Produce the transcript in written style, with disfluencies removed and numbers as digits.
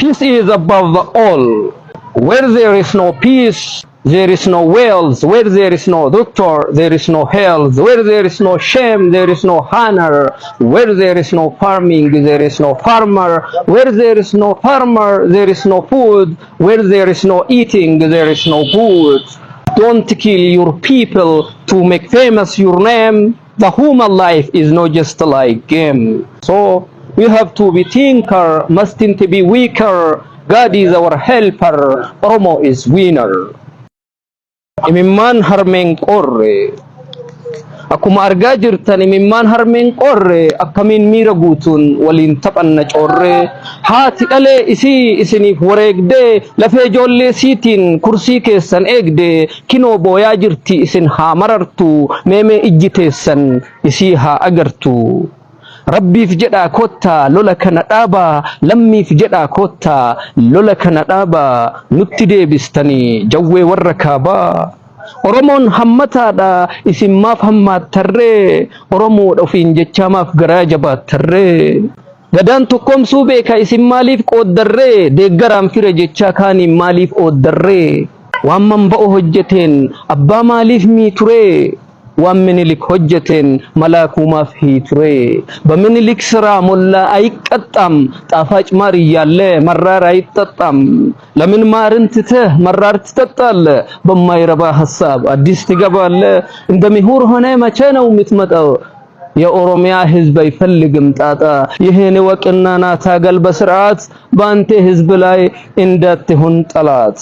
Peace is above all. Where there is no peace, there is no wealth. Where there is no doctor, there is no health. Where there is no shame, there is no honor. Where there is no farming, there is no farmer. Where there is no farmer, there is no food. Where there is no eating, there is no good. Don't kill your people to make famous your name. The human life is not just like game. So we have to be thinker, mustn't be weaker. God is our helper. Oromo is winner. Imimman harmeen qorre. Akkuma argaa jirtan imimman harmeen qorre akkamiin miira guutuun waliin taphanna corre. Haati dhalee isiniif wareegdee lafee ijoollee siitiin kursii keessan eegde kinoo booyaa jirti isin haa marartu meemee ijji teessan isii haa agartu. Rabbiif jedhaa kottaa lola kana dhaabaa lammiif jedhaa kottaa lola kana dhaabaa nutti deebistanii jawwee warra kaabaa. Oromoon hammataadha isin maaf hammaattarree Oromoodha ofiin jechaa maaf garaa jabaattarree. Gadaan tokkomsuu beeka isin maaliif qooddarree deeggaraan fira jechaa kaaniin maaliif ooddarree. Waan manba'u hojjeteen abbaa maaliif miituree. waan ምኒልክ ሆጀቴን መላኩማፍ ሂትሬ በምኒልክ ስራ ሞላ አይቀጣም ጣፋጭ ማር እያለ መራር አይጠጣም ለምን ማርን ትተህ መራር ትጠጣለህ በማይረባ ሐሳብ አዲስ ትገባለህ እንደሚሁር ሆነ መቼ ነው የምትመጣው የኦሮሚያ ህዝብ አይፈልግም ጣጣ ይሄን ወቅና ናታገል በስርዓት ባንተ ህዝብ ላይ እንዳትሆን ጠላት